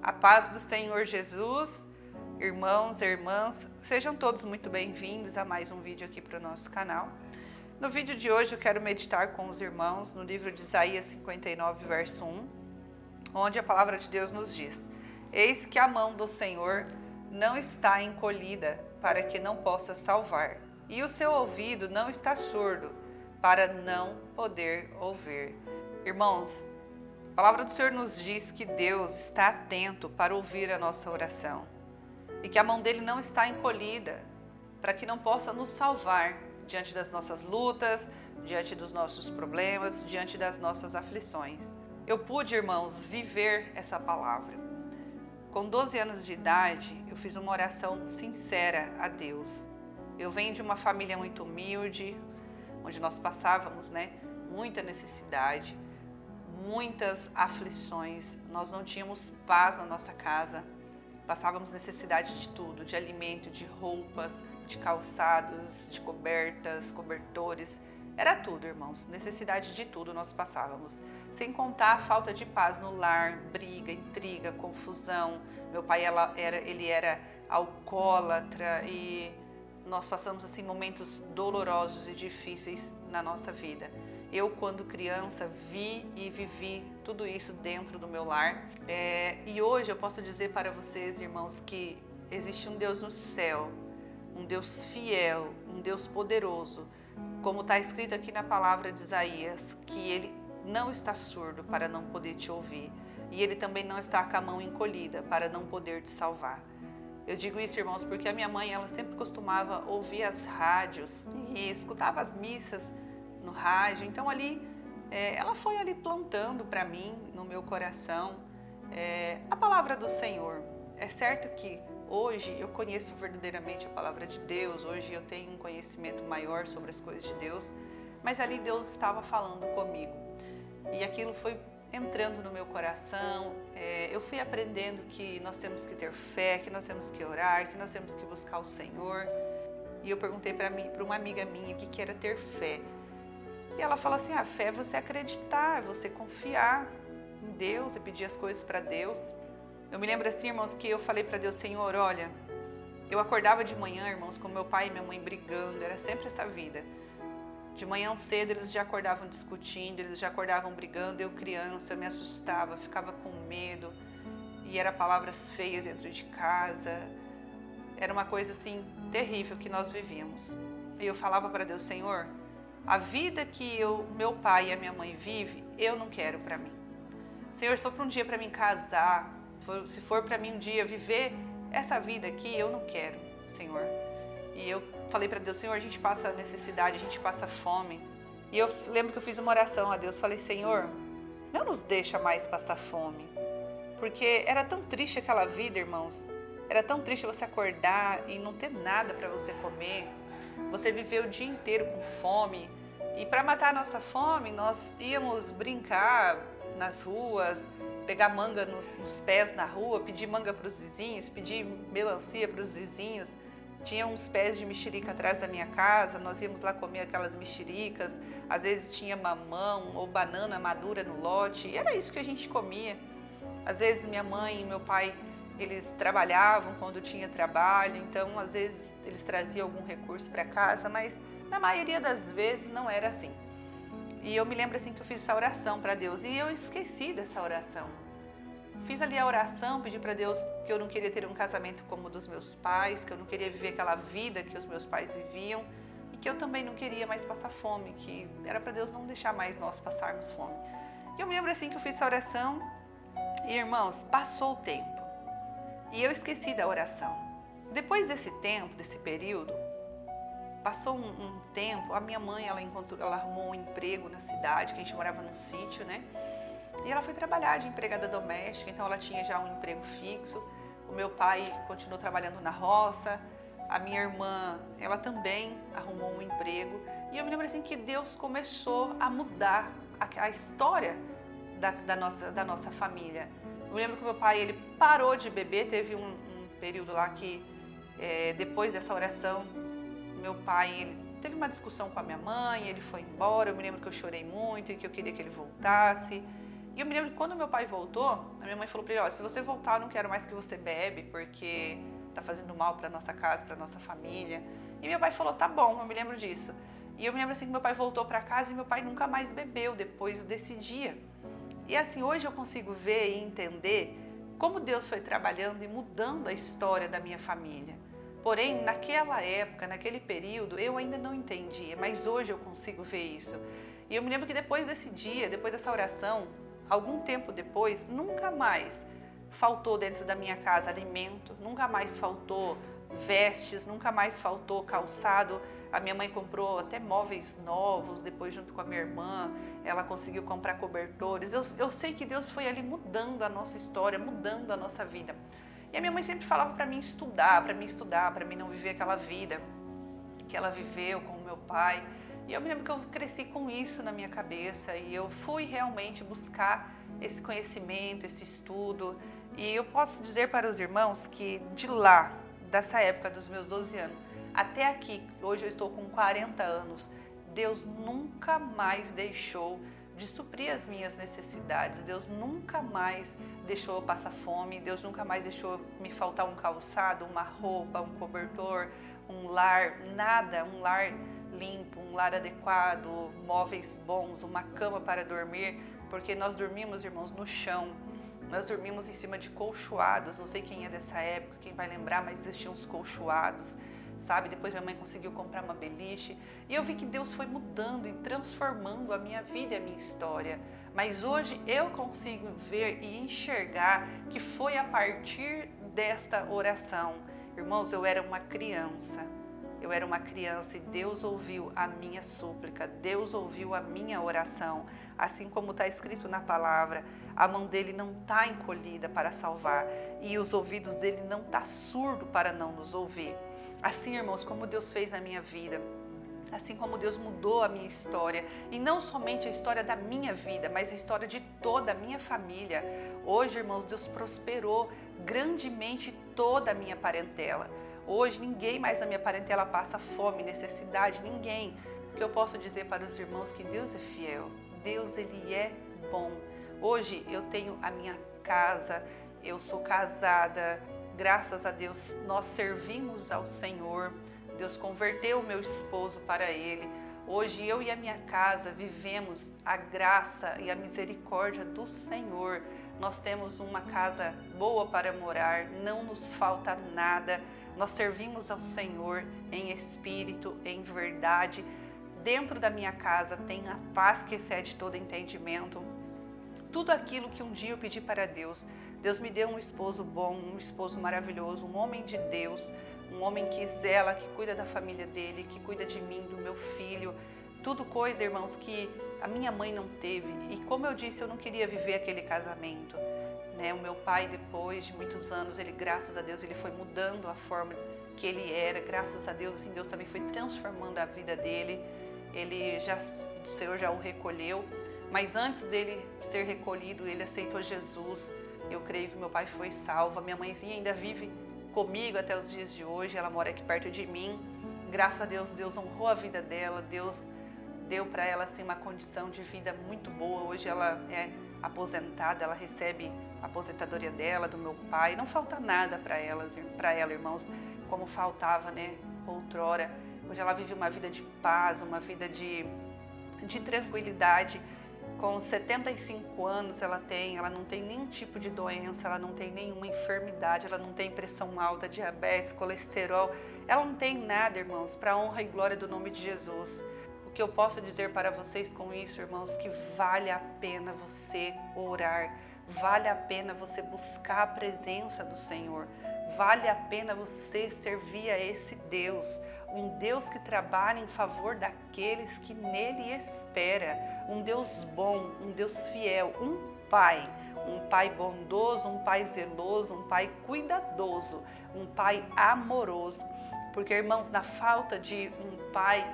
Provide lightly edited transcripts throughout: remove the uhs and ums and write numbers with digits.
A paz do Senhor Jesus, irmãos e irmãs, sejam todos muito bem-vindos a mais um vídeo aqui para o nosso canal. No vídeo de hoje eu quero meditar com os irmãos no livro de Isaías 59, verso 1, onde a palavra de Deus nos diz: Eis que a mão do Senhor não está encolhida para que não possa salvar, e o seu ouvido não está surdo para não poder ouvir. Irmãos, a palavra do Senhor nos diz que Deus está atento para ouvir a nossa oração e que a mão dele não está encolhida para que não possa nos salvar diante das nossas lutas, diante dos nossos problemas, diante das nossas aflições. Eu pude, irmãos, viver essa palavra. Com 12 anos de idade, eu fiz uma oração sincera a Deus. Eu venho de uma família muito humilde, onde nós passávamos, muita necessidade, muitas aflições, nós não tínhamos paz na nossa casa, passávamos necessidade de tudo, de alimento, de roupas, de calçados, de cobertas, cobertores, era tudo, irmãos, necessidade de tudo nós passávamos, sem contar a falta de paz no lar, briga, intriga, confusão. Meu pai ele era alcoólatra e nós passamos assim momentos dolorosos e difíceis na nossa vida. Eu, quando criança, vi e vivi tudo isso dentro do meu lar. E hoje eu posso dizer para vocês, irmãos, que existe um Deus no céu, um Deus fiel, um Deus poderoso, como está escrito aqui na palavra de Isaías, que Ele não está surdo para não poder te ouvir. E Ele também não está com a mão encolhida para não poder te salvar. Eu digo isso, irmãos, porque a minha mãe, ela sempre costumava ouvir as rádios e escutava as missas no rádio. Então ali, ela foi ali plantando para mim, no meu coração, a palavra do Senhor. É certo que hoje eu conheço verdadeiramente a palavra de Deus, hoje eu tenho um conhecimento maior sobre as coisas de Deus, mas ali Deus estava falando comigo. E aquilo foi entrando no meu coração, eu fui aprendendo que nós temos que ter fé, que nós temos que orar, que nós temos que buscar o Senhor. E eu perguntei para uma amiga minha o que era ter fé. E ela falou assim, a fé é você acreditar, é você confiar em Deus e pedir as coisas para Deus. Eu me lembro assim, irmãos, que eu falei para Deus, Senhor, olha, eu acordava de manhã, irmãos, com meu pai e minha mãe brigando, era sempre essa vida. De manhã cedo eles já acordavam discutindo, eles já acordavam brigando, eu criança, eu me assustava, ficava com medo, e era palavras feias dentro de casa, era uma coisa assim terrível que nós vivíamos. E eu falava para Deus, Senhor, a vida que meu pai e a minha mãe vivem, eu não quero para mim. Senhor, se for para um dia para mim casar, se for para mim um dia viver essa vida aqui, eu não quero, Senhor. E eu falei para Deus, Senhor, a gente passa necessidade, a gente passa fome. E eu lembro que eu fiz uma oração a Deus, falei, Senhor, não nos deixa mais passar fome. Porque era tão triste aquela vida, irmãos. Era tão triste você acordar e não ter nada para você comer. Você viver o dia inteiro com fome. E para matar a nossa fome, nós íamos brincar nas ruas, pegar manga nos pés na rua, pedir manga para os vizinhos, pedir melancia para os vizinhos. Tinha uns pés de mexerica atrás da minha casa, nós íamos lá comer aquelas mexericas, às vezes tinha mamão ou banana madura no lote, e era isso que a gente comia. Às vezes minha mãe e meu pai, eles trabalhavam quando tinha trabalho, então às vezes eles traziam algum recurso para casa, mas na maioria das vezes não era assim. E eu me lembro assim que eu fiz essa oração para Deus e eu esqueci dessa oração. Fiz ali a oração, pedi para Deus que eu não queria ter um casamento como o dos meus pais, que eu não queria viver aquela vida que os meus pais viviam e que eu também não queria mais passar fome, que era para Deus não deixar mais nós passarmos fome. E eu me lembro assim que eu fiz essa oração e, irmãos, passou o tempo e eu esqueci da oração. Depois desse tempo, desse período, passou um tempo, a minha mãe, ela arrumou um emprego na cidade, que a gente morava num sítio, E ela foi trabalhar de empregada doméstica, então ela tinha já um emprego fixo. O meu pai continuou trabalhando na roça, a minha irmã, ela também arrumou um emprego. E eu me lembro assim que Deus começou a mudar a história da nossa família. Eu me lembro que o meu pai, ele parou de beber, teve um período lá que, depois dessa oração, meu pai, ele teve uma discussão com a minha mãe, ele foi embora. Eu me lembro que eu chorei muito e que eu queria que ele voltasse. E eu me lembro que quando meu pai voltou, a minha mãe falou para ele, ó, se você voltar eu não quero mais que você bebe, porque tá fazendo mal para nossa casa, para nossa família. E meu pai falou, tá bom, eu me lembro disso. E eu me lembro assim que meu pai voltou para casa e meu pai nunca mais bebeu depois desse dia. E assim, hoje eu consigo ver e entender como Deus foi trabalhando e mudando a história da minha família. Porém, naquela época, naquele período, eu ainda não entendia, mas hoje eu consigo ver isso. E eu me lembro que depois desse dia, depois dessa oração, algum tempo depois, nunca mais faltou dentro da minha casa alimento, nunca mais faltou vestes, nunca mais faltou calçado. A minha mãe comprou até móveis novos, depois junto com a minha irmã, ela conseguiu comprar cobertores. Eu sei que Deus foi ali mudando a nossa história, mudando a nossa vida. E a minha mãe sempre falava para mim estudar, para mim não viver aquela vida que ela viveu com o meu pai. E eu me lembro que eu cresci com isso na minha cabeça e eu fui realmente buscar esse conhecimento, esse estudo. E eu posso dizer para os irmãos que de lá, dessa época dos meus 12 anos, até aqui, hoje eu estou com 40 anos, Deus nunca mais deixou de suprir as minhas necessidades. Deus nunca mais deixou eu passar fome, Deus nunca mais deixou me faltar um calçado, uma roupa, um cobertor, um lar, nada, um lar limpo, um lar adequado, móveis bons, uma cama para dormir, porque nós dormimos, irmãos, no chão. Nós dormimos em cima de colchoados, não sei quem é dessa época, quem vai lembrar, mas existiam os colchoados, sabe? Depois minha mãe conseguiu comprar uma beliche e eu vi que Deus foi mudando e transformando a minha vida e a minha história. Mas hoje eu consigo ver e enxergar que foi a partir desta oração. Irmãos, eu era uma criança e Deus ouviu a minha súplica, Deus ouviu a minha oração. Assim como está escrito na palavra, a mão dele não está encolhida para salvar e os ouvidos dele não estão surdos para não nos ouvir. Assim, irmãos, como Deus fez na minha vida, assim como Deus mudou a minha história, e não somente a história da minha vida, mas a história de toda a minha família. Hoje, irmãos, Deus prosperou grandemente toda a minha parentela. Hoje, ninguém mais na minha parentela passa fome, necessidade, ninguém. O que eu posso dizer para os irmãos que Deus é fiel, Deus, Ele é bom. Hoje, eu tenho a minha casa, eu sou casada, graças a Deus, nós servimos ao Senhor. Deus converteu o meu esposo para Ele. Hoje eu e a minha casa vivemos a graça e a misericórdia do Senhor. Nós temos uma casa boa para morar, não nos falta nada. Nós servimos ao Senhor em espírito, em verdade. Dentro da minha casa tem a paz que excede todo entendimento. Tudo aquilo que um dia eu pedi para Deus. Deus me deu um esposo bom, um esposo maravilhoso, um homem de Deus, um homem que zela, que cuida da família dele, que cuida de mim, do meu filho. Tudo coisa, irmãos, que a minha mãe não teve. E como eu disse, eu não queria viver aquele casamento. O meu pai, depois de muitos anos, ele, graças a Deus, ele foi mudando a forma que ele era. Graças a Deus, assim, Deus também foi transformando a vida dele. O Senhor já o recolheu. Mas antes dele ser recolhido, ele aceitou Jesus. Eu creio que meu pai foi salvo. A minha mãezinha ainda vive comigo até os dias de hoje. Ela mora aqui perto de mim. Graças a Deus, Deus honrou a vida dela. Deus deu para ela assim, uma condição de vida muito boa. Hoje ela é aposentada, ela recebe a aposentadoria dela, do meu pai. Não falta nada para ela, irmãos, como faltava, outrora. Hoje ela vive uma vida de paz, uma vida de tranquilidade. Com 75 anos ela não tem nenhum tipo de doença, ela não tem nenhuma enfermidade, ela não tem pressão alta, diabetes, colesterol, ela não tem nada, irmãos, para a honra e glória do nome de Jesus. O que eu posso dizer para vocês com isso, irmãos, que vale a pena você orar, vale a pena você buscar a presença do Senhor, vale a pena você servir a esse Deus, um Deus que trabalha em favor daqueles que nele espera, um Deus bom, um Deus fiel, um Pai bondoso, um Pai zeloso, um Pai cuidadoso, um Pai amoroso. Porque, irmãos, na falta de um Pai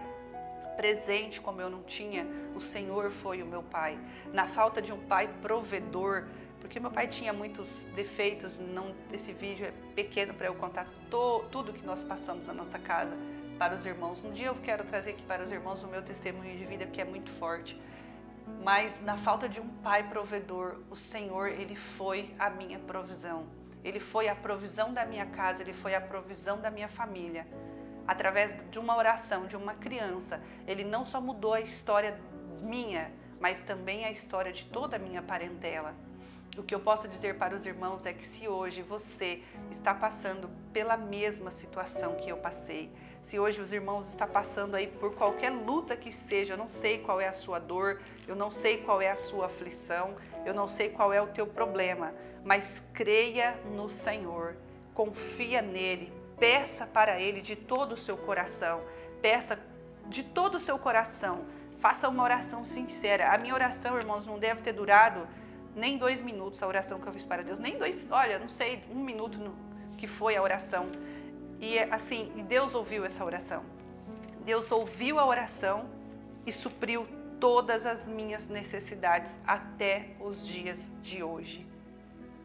presente como eu não tinha, o Senhor foi o meu Pai. Na falta de um Pai provedor, porque meu pai tinha muitos defeitos, esse vídeo é pequeno para eu contar tudo que nós passamos na nossa casa para os irmãos. Um dia eu quero trazer aqui para os irmãos o meu testemunho de vida, porque é muito forte. mas na falta de um pai provedor, o Senhor, Ele foi a minha provisão. Ele foi a provisão da minha casa, Ele foi a provisão da minha família. Através de uma oração, de uma criança, Ele não só mudou a história minha, mas também a história de toda a minha parentela. O que eu posso dizer para os irmãos é que se hoje você está passando pela mesma situação que eu passei, se hoje os irmãos estão passando aí por qualquer luta que seja, eu não sei qual é a sua dor, eu não sei qual é a sua aflição, eu não sei qual é o teu problema, mas creia no Senhor, confia nele, peça para ele de todo o seu coração, peça de todo o seu coração, faça uma oração sincera. A minha oração, irmãos, não deve ter durado nem 2 minutos, a oração que eu fiz para Deus, nem 2, olha, não sei, 1 minuto que foi a oração. E assim, Deus ouviu essa oração. Deus ouviu a oração e supriu todas as minhas necessidades até os dias de hoje.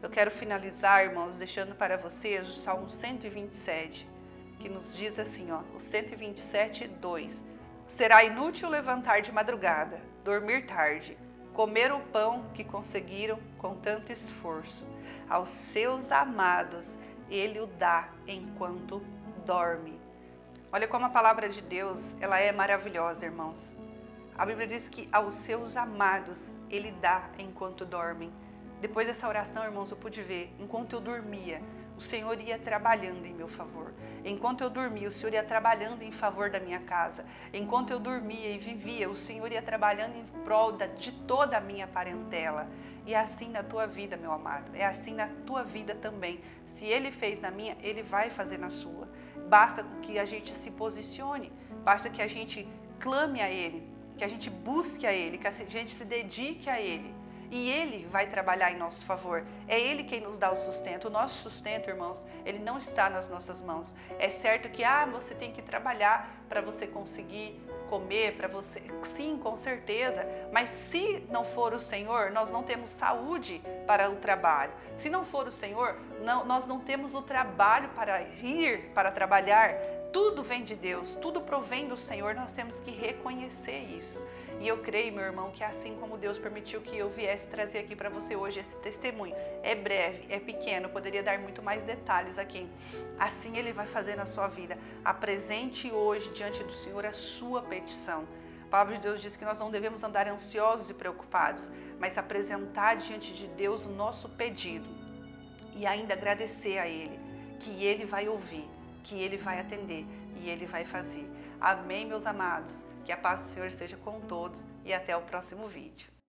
Eu quero finalizar, irmãos, deixando para vocês o Salmo 127, que nos diz assim, ó, o 127, 2. Será inútil levantar de madrugada, dormir tarde, comer o pão que conseguiram com tanto esforço. Aos seus amados Ele o dá enquanto dorme. Olha como a palavra de Deus, ela é maravilhosa, irmãos. A Bíblia diz que aos seus amados Ele dá enquanto dormem. Depois dessa oração, irmãos, eu pude ver, enquanto eu dormia, o Senhor ia trabalhando em meu favor. Enquanto eu dormia, o Senhor ia trabalhando em favor da minha casa. Enquanto eu dormia e vivia, o Senhor ia trabalhando em prol de toda a minha parentela. E é assim na tua vida, meu amado. É assim na tua vida também. Se Ele fez na minha, Ele vai fazer na sua. Basta que a gente se posicione. Basta que a gente clame a Ele. Que a gente busque a Ele. Que a gente se dedique a Ele. E Ele vai trabalhar em nosso favor. É Ele quem nos dá o sustento. O nosso sustento, irmãos, ele não está nas nossas mãos. É certo que você tem que trabalhar para você conseguir comer, para você... Sim, com certeza. Mas se não for o Senhor, nós não temos saúde para o trabalho. Se não for o Senhor, nós não temos o trabalho para ir, para trabalhar. Tudo vem de Deus, tudo provém do Senhor, nós temos que reconhecer isso. E eu creio, meu irmão, que assim como Deus permitiu que eu viesse trazer aqui para você hoje esse testemunho, é breve, é pequeno, poderia dar muito mais detalhes aqui. Assim Ele vai fazer na sua vida. Apresente hoje diante do Senhor a sua petição. A palavra de Deus diz que nós não devemos andar ansiosos e preocupados, mas apresentar diante de Deus o nosso pedido e ainda agradecer a Ele, que Ele vai ouvir, que Ele vai atender e Ele vai fazer. Amém, meus amados? Que a paz do Senhor esteja com todos e até o próximo vídeo.